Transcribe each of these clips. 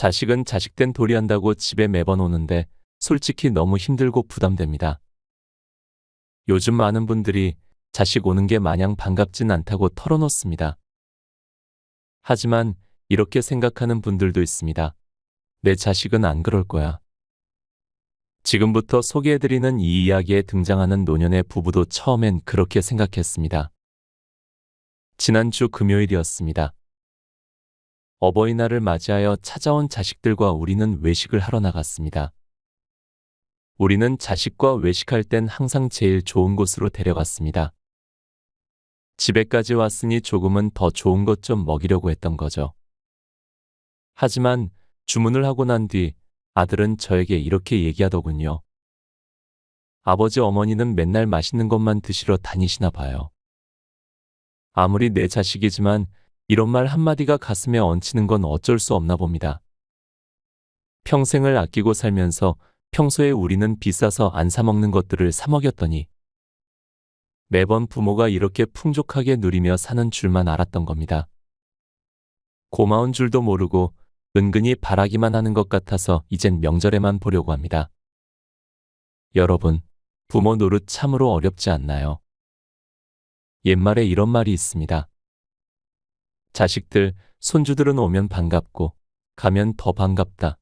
자식은 자식된 도리 한다고 집에 매번 오는데 솔직히 너무 힘들고 부담됩니다. 요즘 많은 분들이 자식 오는 게 마냥 반갑진 않다고 털어놓습니다. 하지만 이렇게 생각하는 분들도 있습니다. 내 자식은 안 그럴 거야. 지금부터 소개해드리는 이 이야기에 등장하는 노년의 부부도 처음엔 그렇게 생각했습니다. 지난주 금요일이었습니다. 어버이날을 맞이하여 찾아온 자식들과 우리는 외식을 하러 나갔습니다. 우리는 자식과 외식할 땐 항상 제일 좋은 곳으로 데려갔습니다. 집에까지 왔으니 조금은 더 좋은 것 좀 먹이려고 했던 거죠. 하지만 주문을 하고 난 뒤 아들은 저에게 이렇게 얘기하더군요. 아버지 어머니는 맨날 맛있는 것만 드시러 다니시나 봐요. 아무리 내 자식이지만 이런 말 한마디가 가슴에 얹히는 건 어쩔 수 없나 봅니다. 평생을 아끼고 살면서 평소에 우리는 비싸서 안 사 먹는 것들을 사 먹였더니 매번 부모가 이렇게 풍족하게 누리며 사는 줄만 알았던 겁니다. 고마운 줄도 모르고 은근히 바라기만 하는 것 같아서 이젠 명절에만 보려고 합니다. 여러분, 부모 노릇 참으로 어렵지 않나요? 옛말에 이런 말이 있습니다. 자식들, 손주들은 오면 반갑고 가면 더 반갑다.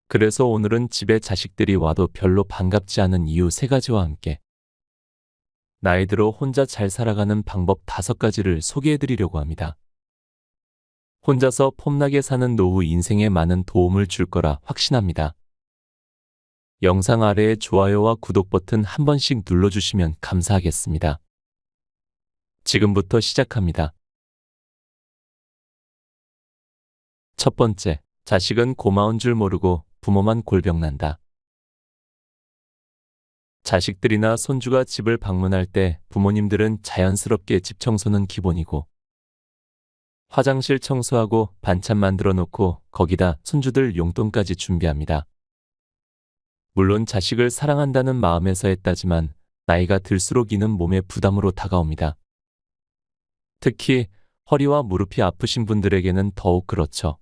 그래서 오늘은 집에 자식들이 와도 별로 반갑지 않은 이유 3가지와 함께 나이 들어 혼자 잘 살아가는 방법 5가지를 소개해드리려고 합니다. 혼자서 폼나게 사는 노후 인생에 많은 도움을 줄 거라 확신합니다. 영상 아래에 좋아요와 구독 버튼 한 번씩 눌러주시면 감사하겠습니다. 지금부터 시작합니다. 첫 번째, 자식은 고마운 줄 모르고 부모만 골병난다. 자식들이나 손주가 집을 방문할 때 부모님들은 자연스럽게 집 청소는 기본이고 화장실 청소하고 반찬 만들어 놓고 거기다 손주들 용돈까지 준비합니다. 물론 자식을 사랑한다는 마음에서 했다지만 나이가 들수록 이는 몸의 부담으로 다가옵니다. 특히 허리와 무릎이 아프신 분들에게는 더욱 그렇죠.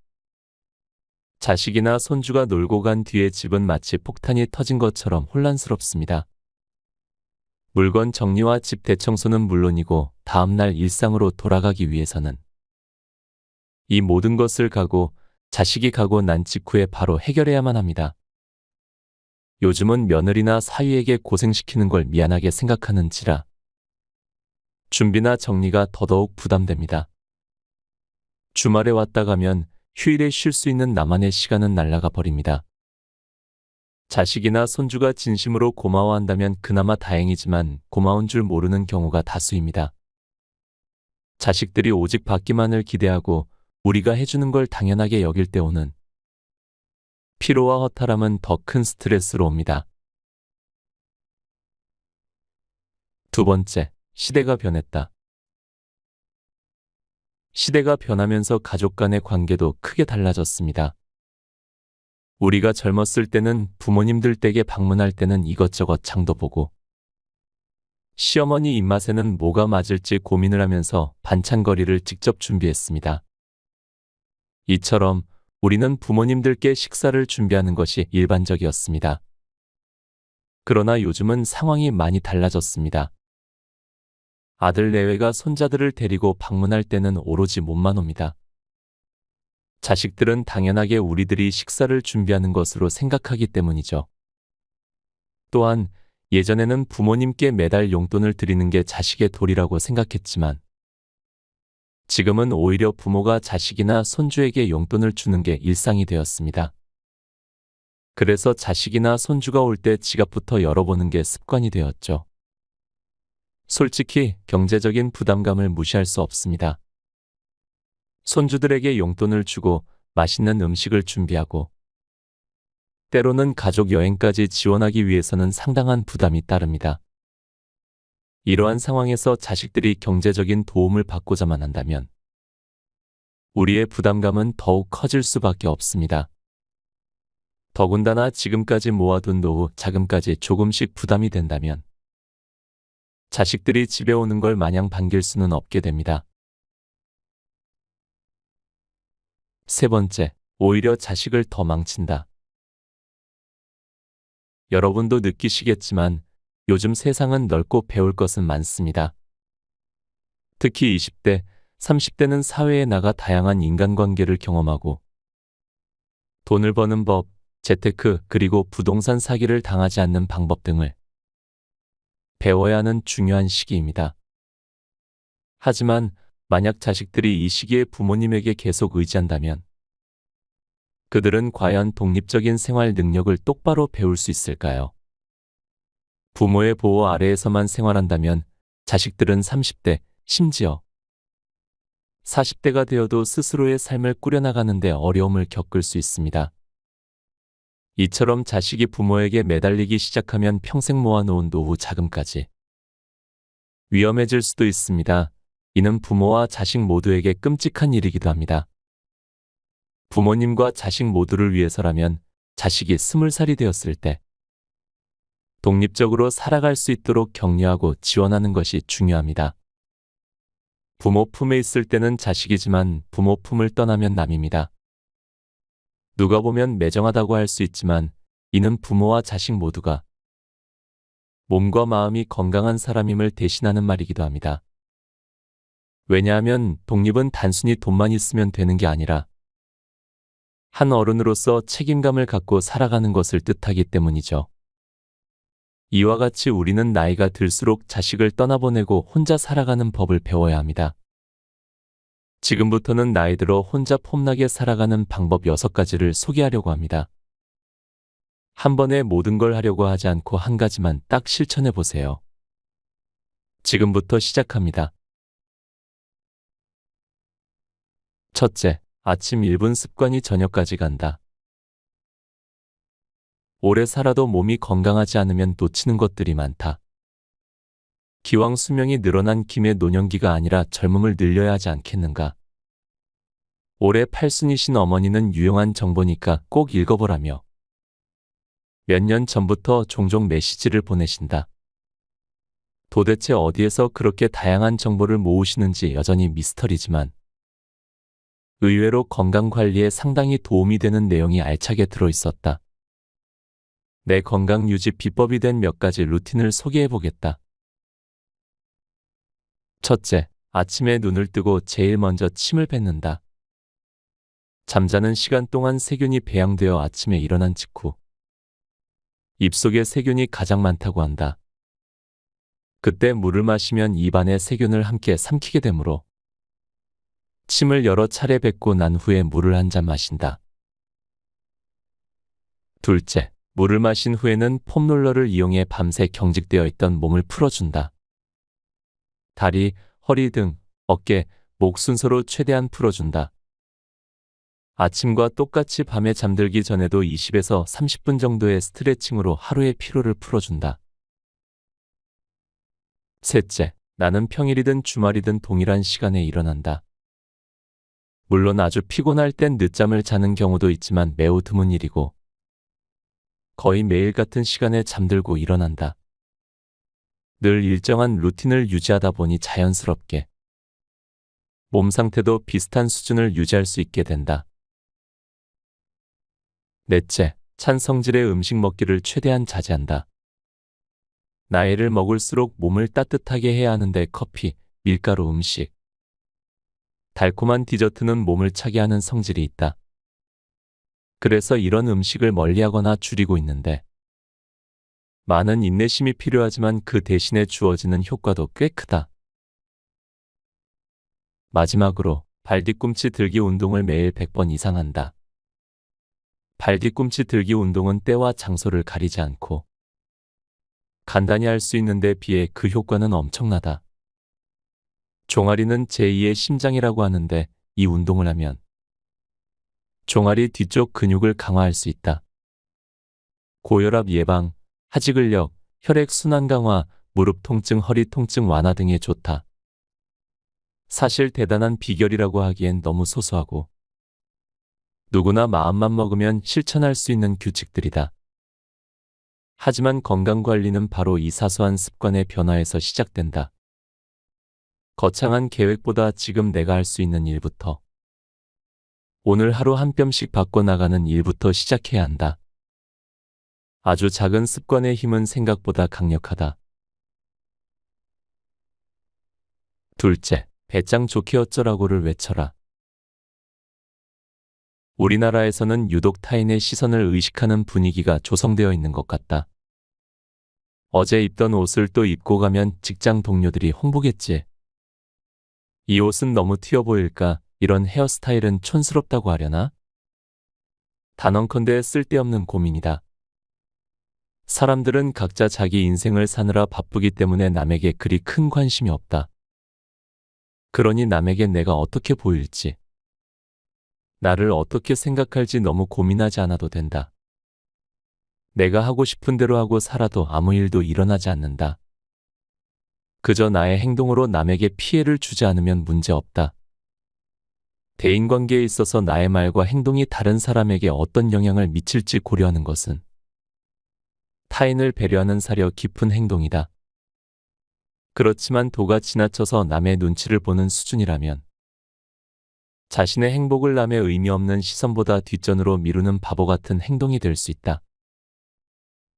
자식이나 손주가 놀고 간 뒤에 집은 마치 폭탄이 터진 것처럼 혼란스럽습니다. 물건 정리와 집 대청소는 물론이고 다음날 일상으로 돌아가기 위해서는 이 모든 것을 가고 자식이 가고 난 직후에 바로 해결해야만 합니다. 요즘은 며느리나 사위에게 고생시키는 걸 미안하게 생각하는지라 준비나 정리가 더더욱 부담됩니다. 주말에 왔다 가면 휴일에 쉴 수 있는 나만의 시간은 날아가 버립니다. 자식이나 손주가 진심으로 고마워한다면 그나마 다행이지만 고마운 줄 모르는 경우가 다수입니다. 자식들이 오직 받기만을 기대하고 우리가 해주는 걸 당연하게 여길 때 오는 피로와 허탈함은 더 큰 스트레스로 옵니다. 두 번째, 시대가 변했다. 시대가 변하면서 가족 간의 관계도 크게 달라졌습니다. 우리가 젊었을 때는 부모님들 댁에 방문할 때는 이것저것 장도 보고 시어머니 입맛에는 뭐가 맞을지 고민을 하면서 반찬거리를 직접 준비했습니다. 이처럼 우리는 부모님들께 식사를 준비하는 것이 일반적이었습니다. 그러나 요즘은 상황이 많이 달라졌습니다. 아들 내외가 손자들을 데리고 방문할 때는 오로지 몸만 옵니다. 자식들은 당연하게 우리들이 식사를 준비하는 것으로 생각하기 때문이죠. 또한 예전에는 부모님께 매달 용돈을 드리는 게 자식의 도리라고 생각했지만 지금은 오히려 부모가 자식이나 손주에게 용돈을 주는 게 일상이 되었습니다. 그래서 자식이나 손주가 올 때 지갑부터 열어보는 게 습관이 되었죠. 솔직히 경제적인 부담감을 무시할 수 없습니다. 손주들에게 용돈을 주고 맛있는 음식을 준비하고 때로는 가족 여행까지 지원하기 위해서는 상당한 부담이 따릅니다. 이러한 상황에서 자식들이 경제적인 도움을 받고자만 한다면 우리의 부담감은 더욱 커질 수밖에 없습니다. 더군다나 지금까지 모아둔 노후 자금까지 조금씩 부담이 된다면 자식들이 집에 오는 걸 마냥 반길 수는 없게 됩니다. 세 번째, 오히려 자식을 더 망친다. 여러분도 느끼시겠지만 요즘 세상은 넓고 배울 것은 많습니다. 특히 20대, 30대는 사회에 나가 다양한 인간관계를 경험하고 돈을 버는 법, 재테크 그리고 부동산 사기를 당하지 않는 방법 등을 배워야 하는 중요한 시기입니다. 하지만 만약 자식들이 이 시기에 부모님에게 계속 의지한다면 그들은 과연 독립적인 생활 능력을 똑바로 배울 수 있을까요? 부모의 보호 아래에서만 생활한다면 자식들은 30대, 심지어 40대가 되어도 스스로의 삶을 꾸려나가는 데 어려움을 겪을 수 있습니다. 이처럼 자식이 부모에게 매달리기 시작하면 평생 모아놓은 노후 자금까지 위험해질 수도 있습니다. 이는 부모와 자식 모두에게 끔찍한 일이기도 합니다. 부모님과 자식 모두를 위해서라면 자식이 20살이 되었을 때 독립적으로 살아갈 수 있도록 격려하고 지원하는 것이 중요합니다. 부모 품에 있을 때는 자식이지만 부모 품을 떠나면 남입니다. 누가 보면 매정하다고 할 수 있지만 이는 부모와 자식 모두가 몸과 마음이 건강한 사람임을 대신하는 말이기도 합니다. 왜냐하면 독립은 단순히 돈만 있으면 되는 게 아니라 한 어른으로서 책임감을 갖고 살아가는 것을 뜻하기 때문이죠. 이와 같이 우리는 나이가 들수록 자식을 떠나보내고 혼자 살아가는 법을 배워야 합니다. 지금부터는 나이 들어 혼자 폼나게 살아가는 방법 6가지를 소개하려고 합니다. 한 번에 모든 걸 하려고 하지 않고 한 가지만 딱 실천해 보세요. 지금부터 시작합니다. 첫째, 아침 1분 습관이 저녁까지 간다. 오래 살아도 몸이 건강하지 않으면 놓치는 것들이 많다. 기왕 수명이 늘어난 김에 노년기가 아니라 젊음을 늘려야 하지 않겠는가? 올해 8순이신 어머니는 유용한 정보니까 꼭 읽어보라며 몇 년 전부터 종종 메시지를 보내신다. 도대체 어디에서 그렇게 다양한 정보를 모으시는지 여전히 미스터리지만 의외로 건강관리에 상당히 도움이 되는 내용이 알차게 들어있었다. 내 건강 유지 비법이 된 몇 가지 루틴을 소개해보겠다. 첫째, 아침에 눈을 뜨고 제일 먼저 침을 뱉는다. 잠자는 시간 동안 세균이 배양되어 아침에 일어난 직후 입속에 세균이 가장 많다고 한다. 그때 물을 마시면 입안에 세균을 함께 삼키게 되므로 침을 여러 차례 뱉고 난 후에 물을 한 잔 마신다. 둘째, 물을 마신 후에는 폼롤러를 이용해 밤새 경직되어 있던 몸을 풀어준다. 다리, 허리 등 어깨, 목 순서로 최대한 풀어준다. 아침과 똑같이 밤에 잠들기 전에도 20에서 30분 정도의 스트레칭으로 하루의 피로를 풀어준다. 셋째, 나는 평일이든 주말이든 동일한 시간에 일어난다. 물론 아주 피곤할 땐 늦잠을 자는 경우도 있지만 매우 드문 일이고 거의 매일 같은 시간에 잠들고 일어난다. 늘 일정한 루틴을 유지하다 보니 자연스럽게 몸 상태도 비슷한 수준을 유지할 수 있게 된다. 넷째, 찬 성질의 음식 먹기를 최대한 자제한다. 나이를 먹을수록 몸을 따뜻하게 해야 하는데 커피, 밀가루 음식, 달콤한 디저트는 몸을 차게 하는 성질이 있다. 그래서 이런 음식을 멀리하거나 줄이고 있는데 많은 인내심이 필요하지만 그 대신에 주어지는 효과도 꽤 크다. 마지막으로 발뒤꿈치 들기 운동을 매일 100번 이상 한다. 발뒤꿈치 들기 운동은 때와 장소를 가리지 않고 간단히 할 수 있는 데 비해 그 효과는 엄청나다. 종아리는 제2의 심장이라고 하는데 이 운동을 하면 종아리 뒤쪽 근육을 강화할 수 있다. 고혈압 예방, 하지근력, 혈액순환 강화, 무릎 통증, 허리 통증 완화 등에 좋다. 사실 대단한 비결이라고 하기엔 너무 소소하고 누구나 마음만 먹으면 실천할 수 있는 규칙들이다. 하지만 건강관리는 바로 이 사소한 습관의 변화에서 시작된다. 거창한 계획보다 지금 내가 할 수 있는 일부터 오늘 하루 한 뼘씩 바꿔나가는 일부터 시작해야 한다. 아주 작은 습관의 힘은 생각보다 강력하다. 둘째, 배짱 좋게 어쩌라고를 외쳐라. 우리나라에서는 유독 타인의 시선을 의식하는 분위기가 조성되어 있는 것 같다. 어제 입던 옷을 또 입고 가면 직장 동료들이 홍보겠지. 이 옷은 너무 튀어 보일까? 이런 헤어스타일은 촌스럽다고 하려나? 단언컨대 쓸데없는 고민이다. 사람들은 각자 자기 인생을 사느라 바쁘기 때문에 남에게 그리 큰 관심이 없다. 그러니 남에게 내가 어떻게 보일지, 나를 어떻게 생각할지 너무 고민하지 않아도 된다. 내가 하고 싶은 대로 하고 살아도 아무 일도 일어나지 않는다. 그저 나의 행동으로 남에게 피해를 주지 않으면 문제없다. 대인관계에 있어서 나의 말과 행동이 다른 사람에게 어떤 영향을 미칠지 고려하는 것은 타인을 배려하는 사려 깊은 행동이다. 그렇지만 도가 지나쳐서 남의 눈치를 보는 수준이라면 자신의 행복을 남의 의미 없는 시선보다 뒷전으로 미루는 바보 같은 행동이 될 수 있다.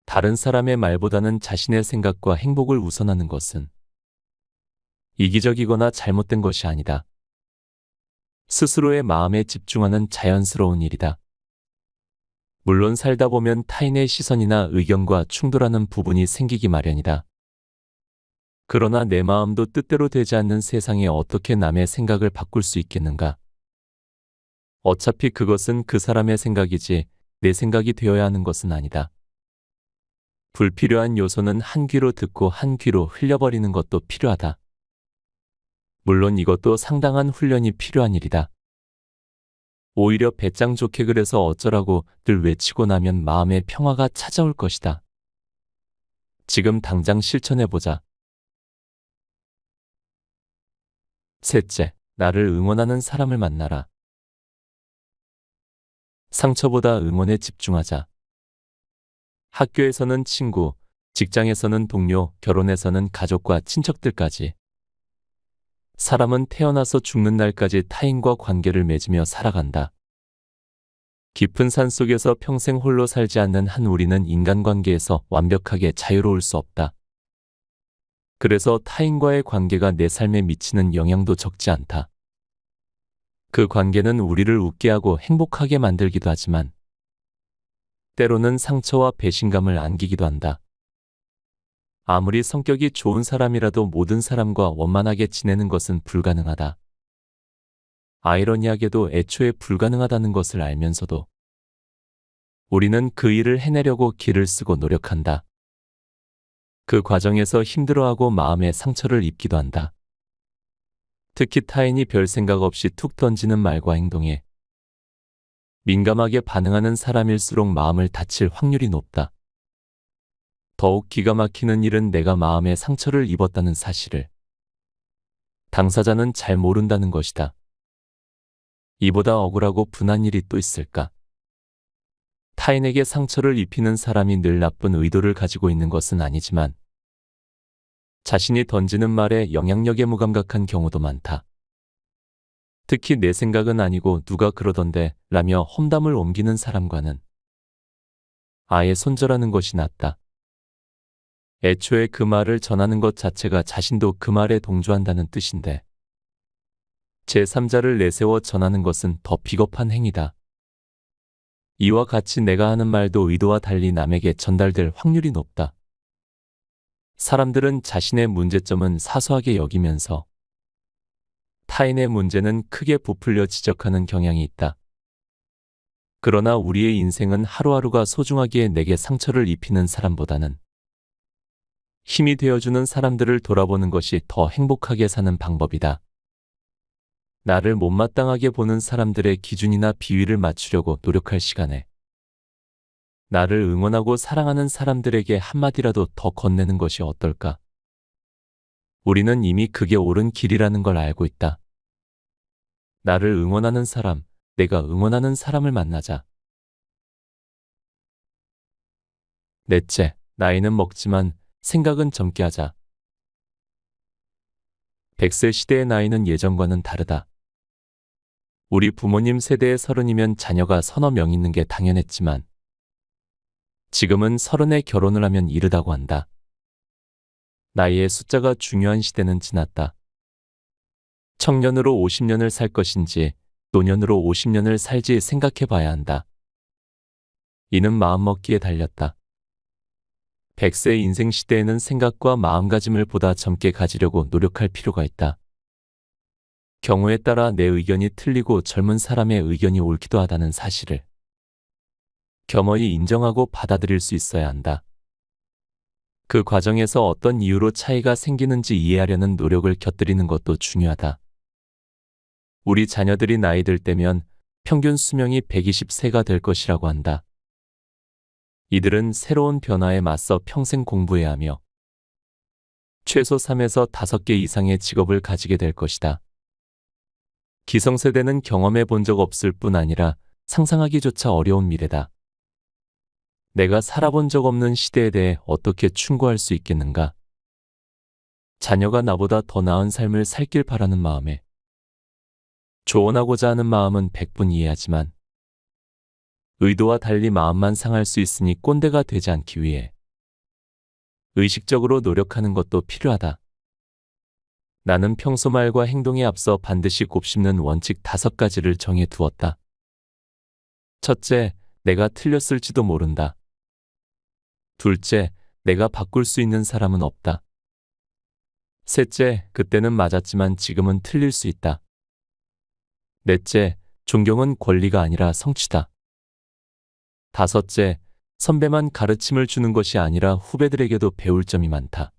다른 사람의 말보다는 자신의 생각과 행복을 우선하는 것은 이기적이거나 잘못된 것이 아니다. 스스로의 마음에 집중하는 자연스러운 일이다. 물론 살다 보면 타인의 시선이나 의견과 충돌하는 부분이 생기기 마련이다. 그러나 내 마음도 뜻대로 되지 않는 세상에 어떻게 남의 생각을 바꿀 수 있겠는가? 어차피 그것은 그 사람의 생각이지 내 생각이 되어야 하는 것은 아니다. 불필요한 요소는 한 귀로 듣고 한 귀로 흘려버리는 것도 필요하다. 물론 이것도 상당한 훈련이 필요한 일이다. 오히려 배짱 좋게 그래서 어쩌라고 늘 외치고 나면 마음의 평화가 찾아올 것이다. 지금 당장 실천해보자. 셋째, 나를 응원하는 사람을 만나라. 상처보다 응원에 집중하자. 학교에서는 친구, 직장에서는 동료, 결혼에서는 가족과 친척들까지. 사람은 태어나서 죽는 날까지 타인과 관계를 맺으며 살아간다. 깊은 산 속에서 평생 홀로 살지 않는 한 우리는 인간관계에서 완벽하게 자유로울 수 없다. 그래서 타인과의 관계가 내 삶에 미치는 영향도 적지 않다. 그 관계는 우리를 웃게 하고 행복하게 만들기도 하지만 때로는 상처와 배신감을 안기기도 한다. 아무리 성격이 좋은 사람이라도 모든 사람과 원만하게 지내는 것은 불가능하다. 아이러니하게도 애초에 불가능하다는 것을 알면서도 우리는 그 일을 해내려고 기를 쓰고 노력한다. 그 과정에서 힘들어하고 마음에 상처를 입기도 한다. 특히 타인이 별 생각 없이 툭 던지는 말과 행동에 민감하게 반응하는 사람일수록 마음을 다칠 확률이 높다. 더욱 기가 막히는 일은 내가 마음에 상처를 입었다는 사실을 당사자는 잘 모른다는 것이다. 이보다 억울하고 분한 일이 또 있을까? 타인에게 상처를 입히는 사람이 늘 나쁜 의도를 가지고 있는 것은 아니지만 자신이 던지는 말에 영향력에 무감각한 경우도 많다. 특히 내 생각은 아니고 누가 그러던데 라며 험담을 옮기는 사람과는 아예 손절하는 것이 낫다. 애초에 그 말을 전하는 것 자체가 자신도 그 말에 동조한다는 뜻인데 제3자를 내세워 전하는 것은 더 비겁한 행위다. 이와 같이 내가 하는 말도 의도와 달리 남에게 전달될 확률이 높다. 사람들은 자신의 문제점은 사소하게 여기면서 타인의 문제는 크게 부풀려 지적하는 경향이 있다. 그러나 우리의 인생은 하루하루가 소중하기에 내게 상처를 입히는 사람보다는 힘이 되어주는 사람들을 돌아보는 것이 더 행복하게 사는 방법이다. 나를 못마땅하게 보는 사람들의 기준이나 비위를 맞추려고 노력할 시간에 나를 응원하고 사랑하는 사람들에게 한마디라도 더 건네는 것이 어떨까? 우리는 이미 그게 옳은 길이라는 걸 알고 있다. 나를 응원하는 사람, 내가 응원하는 사람을 만나자. 넷째, 나이는 먹지만 생각은 젊게 하자. 100세 시대의 나이는 예전과는 다르다. 우리 부모님 세대의 30이면 자녀가 서너 명 있는 게 당연했지만 지금은 30에 결혼을 하면 이르다고 한다. 나이의 숫자가 중요한 시대는 지났다. 청년으로 50년을 살 것인지 노년으로 50년을 살지 생각해 봐야 한다. 이는 마음먹기에 달렸다. 100세 인생 시대에는 생각과 마음가짐을 보다 젊게 가지려고 노력할 필요가 있다. 경우에 따라 내 의견이 틀리고 젊은 사람의 의견이 옳기도 하다는 사실을 겸허히 인정하고 받아들일 수 있어야 한다. 그 과정에서 어떤 이유로 차이가 생기는지 이해하려는 노력을 곁들이는 것도 중요하다. 우리 자녀들이 나이 들 때면 평균 수명이 120세가 될 것이라고 한다. 이들은 새로운 변화에 맞서 평생 공부해야 하며 최소 3에서 5개 이상의 직업을 가지게 될 것이다. 기성세대는 경험해 본 적 없을 뿐 아니라 상상하기조차 어려운 미래다. 내가 살아본 적 없는 시대에 대해 어떻게 충고할 수 있겠는가? 자녀가 나보다 더 나은 삶을 살길 바라는 마음에 조언하고자 하는 마음은 100분 이해하지만 의도와 달리 마음만 상할 수 있으니 꼰대가 되지 않기 위해 의식적으로 노력하는 것도 필요하다. 나는 평소 말과 행동에 앞서 반드시 곱씹는 원칙 5가지를 정해 두었다. 첫째, 내가 틀렸을지도 모른다. 둘째, 내가 바꿀 수 있는 사람은 없다. 셋째, 그때는 맞았지만 지금은 틀릴 수 있다. 넷째, 존경은 권리가 아니라 성취다. 다섯째, 선배만 가르침을 주는 것이 아니라 후배들에게도 배울 점이 많다.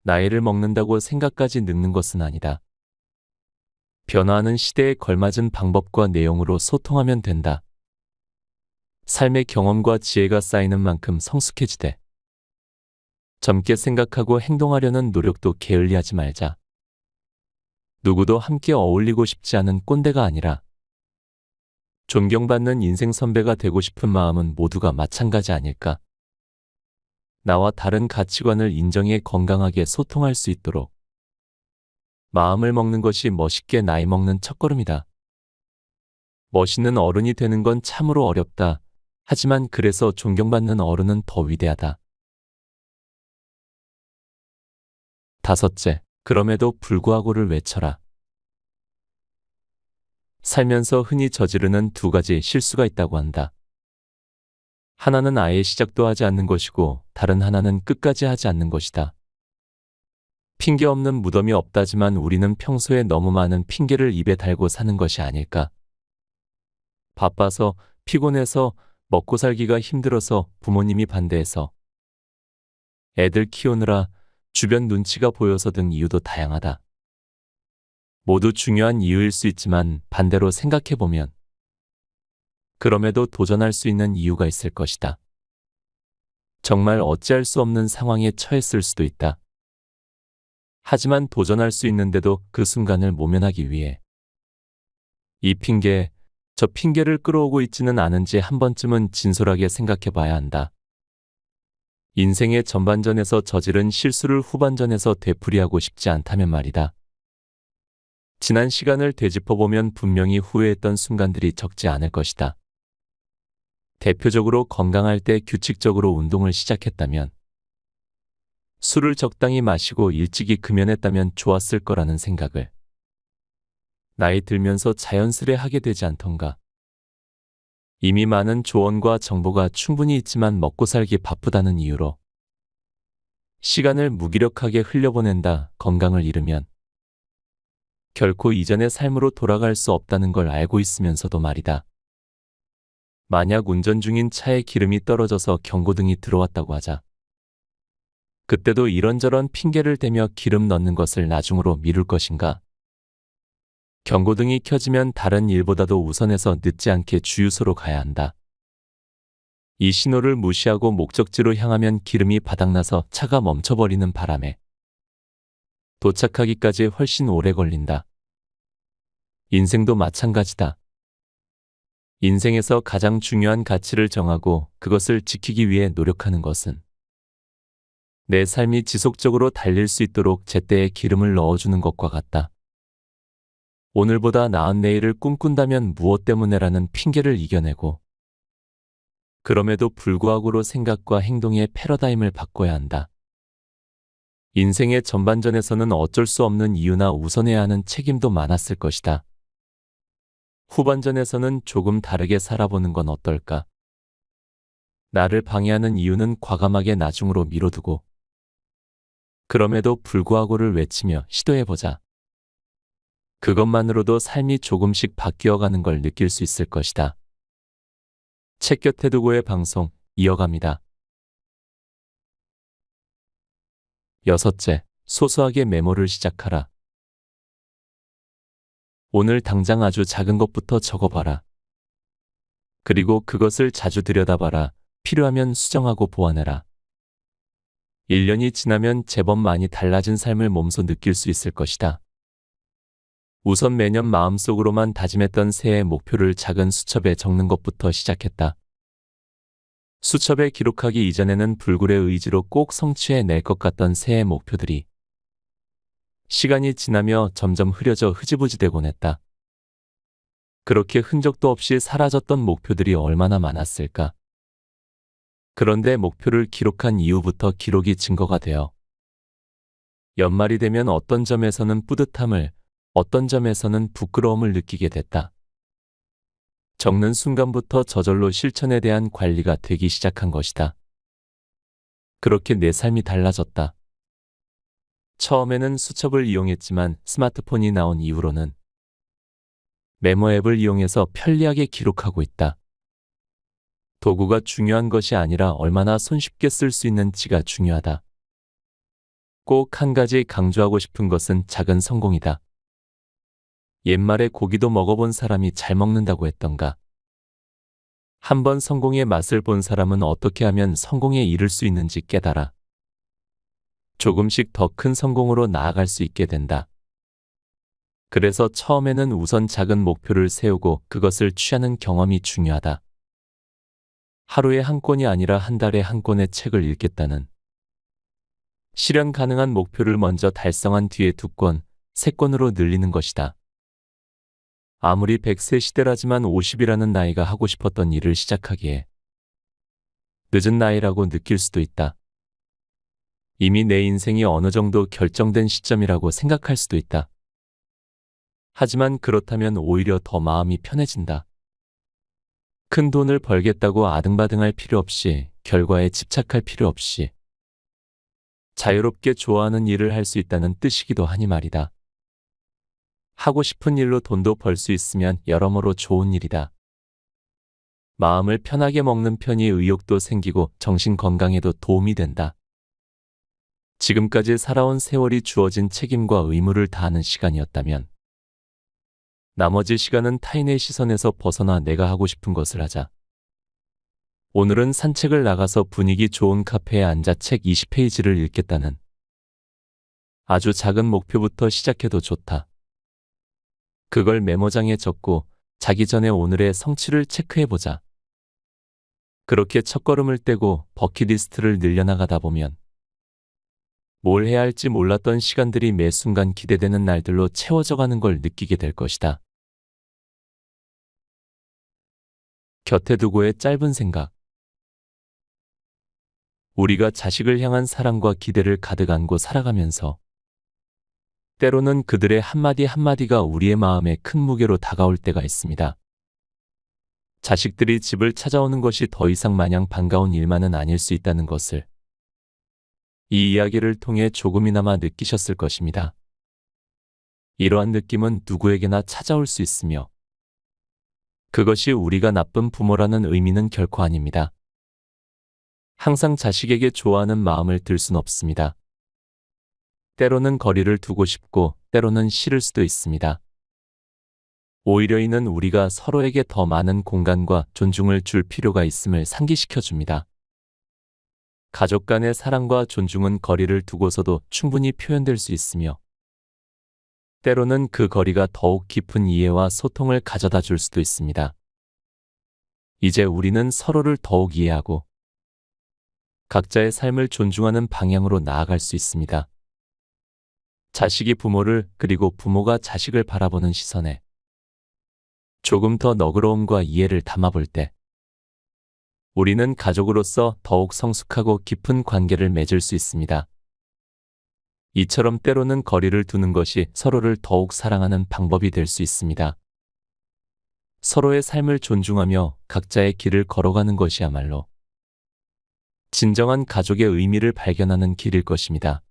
나이를 먹는다고 생각까지 늙는 것은 아니다. 변화하는 시대에 걸맞은 방법과 내용으로 소통하면 된다. 삶의 경험과 지혜가 쌓이는 만큼 성숙해지되 젊게 생각하고 행동하려는 노력도 게을리하지 말자. 누구도 함께 어울리고 싶지 않은 꼰대가 아니라 존경받는 인생 선배가 되고 싶은 마음은 모두가 마찬가지 아닐까? 나와 다른 가치관을 인정해 건강하게 소통할 수 있도록 마음을 먹는 것이 멋있게 나이 먹는 첫걸음이다. 멋있는 어른이 되는 건 참으로 어렵다. 하지만 그래서 존경받는 어른은 더 위대하다. 다섯째, 그럼에도 불구하고를 외쳐라. 살면서 흔히 저지르는 2가지 실수가 있다고 한다. 하나는 아예 시작도 하지 않는 것이고 다른 하나는 끝까지 하지 않는 것이다. 핑계 없는 무덤이 없다지만 우리는 평소에 너무 많은 핑계를 입에 달고 사는 것이 아닐까. 바빠서, 피곤해서, 먹고 살기가 힘들어서, 부모님이 반대해서, 애들 키우느라, 주변 눈치가 보여서 등 이유도 다양하다. 모두 중요한 이유일 수 있지만 반대로 생각해보면 그럼에도 도전할 수 있는 이유가 있을 것이다. 정말 어찌할 수 없는 상황에 처했을 수도 있다. 하지만 도전할 수 있는데도 그 순간을 모면하기 위해 이 핑계, 저 핑계를 끌어오고 있지는 않은지 한 번쯤은 진솔하게 생각해 봐야 한다. 인생의 전반전에서 저지른 실수를 후반전에서 되풀이하고 싶지 않다면 말이다. 지난 시간을 되짚어보면 분명히 후회했던 순간들이 적지 않을 것이다. 대표적으로 건강할 때 규칙적으로 운동을 시작했다면, 술을 적당히 마시고 일찍이 금연했다면 좋았을 거라는 생각을 나이 들면서 자연스레 하게 되지 않던가. 이미 많은 조언과 정보가 충분히 있지만 먹고 살기 바쁘다는 이유로 시간을 무기력하게 흘려보낸다. 건강을 잃으면 결코 이전의 삶으로 돌아갈 수 없다는 걸 알고 있으면서도 말이다. 만약 운전 중인 차에 기름이 떨어져서 경고등이 들어왔다고 하자. 그때도 이런저런 핑계를 대며 기름 넣는 것을 나중으로 미룰 것인가? 경고등이 켜지면 다른 일보다도 우선해서 늦지 않게 주유소로 가야 한다. 이 신호를 무시하고 목적지로 향하면 기름이 바닥나서 차가 멈춰버리는 바람에 도착하기까지 훨씬 오래 걸린다. 인생도 마찬가지다. 인생에서 가장 중요한 가치를 정하고 그것을 지키기 위해 노력하는 것은 내 삶이 지속적으로 달릴 수 있도록 제때에 기름을 넣어주는 것과 같다. 오늘보다 나은 내일을 꿈꾼다면 무엇 때문에라는 핑계를 이겨내고 그럼에도 불구하고로 생각과 행동의 패러다임을 바꿔야 한다. 인생의 전반전에서는 어쩔 수 없는 이유나 우선해야 하는 책임도 많았을 것이다. 후반전에서는 조금 다르게 살아보는 건 어떨까? 나를 방해하는 이유는 과감하게 나중으로 미뤄두고 그럼에도 불구하고를 외치며 시도해보자. 그것만으로도 삶이 조금씩 바뀌어가는 걸 느낄 수 있을 것이다. 책 곁에 두고의 방송 이어갑니다. 6째, 소소하게 메모를 시작하라. 오늘 당장 아주 작은 것부터 적어봐라. 그리고 그것을 자주 들여다봐라. 필요하면 수정하고 보완해라. 1년이 지나면 제법 많이 달라진 삶을 몸소 느낄 수 있을 것이다. 우선 매년 마음속으로만 다짐했던 새해 목표를 작은 수첩에 적는 것부터 시작했다. 수첩에 기록하기 이전에는 불굴의 의지로 꼭 성취해낼 것 같던 새해 목표들이 시간이 지나며 점점 흐려져 흐지부지되곤 했다. 그렇게 흔적도 없이 사라졌던 목표들이 얼마나 많았을까. 그런데 목표를 기록한 이후부터 기록이 증거가 되어 연말이 되면 어떤 점에서는 뿌듯함을, 어떤 점에서는 부끄러움을 느끼게 됐다. 적는 순간부터 저절로 실천에 대한 관리가 되기 시작한 것이다. 그렇게 내 삶이 달라졌다. 처음에는 수첩을 이용했지만 스마트폰이 나온 이후로는 메모 앱을 이용해서 편리하게 기록하고 있다. 도구가 중요한 것이 아니라 얼마나 손쉽게 쓸 수 있는지가 중요하다. 꼭 한 가지 강조하고 싶은 것은 작은 성공이다. 옛말에 고기도 먹어본 사람이 잘 먹는다고 했던가. 한번 성공의 맛을 본 사람은 어떻게 하면 성공에 이를 수 있는지 깨달아. 조금씩 더 큰 성공으로 나아갈 수 있게 된다. 그래서 처음에는 우선 작은 목표를 세우고 그것을 취하는 경험이 중요하다. 하루에 한 권이 아니라 한 달에 한 권의 책을 읽겠다는 실현 가능한 목표를 먼저 달성한 뒤에 2권, 3권으로 늘리는 것이다. 아무리 100세 시대라지만 50이라는 나이가 하고 싶었던 일을 시작하기에 늦은 나이라고 느낄 수도 있다. 이미 내 인생이 어느 정도 결정된 시점이라고 생각할 수도 있다. 하지만 그렇다면 오히려 더 마음이 편해진다. 큰 돈을 벌겠다고 아등바등할 필요 없이, 결과에 집착할 필요 없이 자유롭게 좋아하는 일을 할 수 있다는 뜻이기도 하니 말이다. 하고 싶은 일로 돈도 벌 수 있으면 여러모로 좋은 일이다. 마음을 편하게 먹는 편이 의욕도 생기고 정신 건강에도 도움이 된다. 지금까지 살아온 세월이 주어진 책임과 의무를 다하는 시간이었다면 나머지 시간은 타인의 시선에서 벗어나 내가 하고 싶은 것을 하자. 오늘은 산책을 나가서 분위기 좋은 카페에 앉아 책 20페이지를 읽겠다는 아주 작은 목표부터 시작해도 좋다. 그걸 메모장에 적고 자기 전에 오늘의 성취를 체크해보자. 그렇게 첫걸음을 떼고 버킷리스트를 늘려나가다 보면 뭘 해야 할지 몰랐던 시간들이 매 순간 기대되는 날들로 채워져 가는 걸 느끼게 될 것이다. 곁에 두고의 짧은 생각. 우리가 자식을 향한 사랑과 기대를 가득 안고 살아가면서 때로는 그들의 한마디 한마디가 우리의 마음에 큰 무게로 다가올 때가 있습니다. 자식들이 집을 찾아오는 것이 더 이상 마냥 반가운 일만은 아닐 수 있다는 것을 이 이야기를 통해 조금이나마 느끼셨을 것입니다. 이러한 느낌은 누구에게나 찾아올 수 있으며 그것이 우리가 나쁜 부모라는 의미는 결코 아닙니다. 항상 자식에게 좋아하는 마음을 들 순 없습니다. 때로는 거리를 두고 싶고 때로는 싫을 수도 있습니다. 오히려 이는 우리가 서로에게 더 많은 공간과 존중을 줄 필요가 있음을 상기시켜줍니다. 가족 간의 사랑과 존중은 거리를 두고서도 충분히 표현될 수 있으며 때로는 그 거리가 더욱 깊은 이해와 소통을 가져다 줄 수도 있습니다. 이제 우리는 서로를 더욱 이해하고 각자의 삶을 존중하는 방향으로 나아갈 수 있습니다. 자식이 부모를 그리고 부모가 자식을 바라보는 시선에 조금 더 너그러움과 이해를 담아볼 때 우리는 가족으로서 더욱 성숙하고 깊은 관계를 맺을 수 있습니다. 이처럼 때로는 거리를 두는 것이 서로를 더욱 사랑하는 방법이 될 수 있습니다. 서로의 삶을 존중하며 각자의 길을 걸어가는 것이야말로 진정한 가족의 의미를 발견하는 길일 것입니다.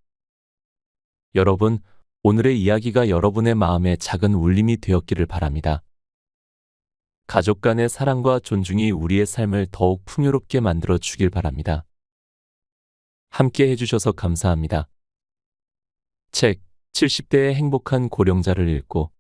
여러분, 오늘의 이야기가 여러분의 마음에 작은 울림이 되었기를 바랍니다. 가족 간의 사랑과 존중이 우리의 삶을 더욱 풍요롭게 만들어 주길 바랍니다. 함께 해주셔서 감사합니다. 책 70대의 행복한 고령자를 읽고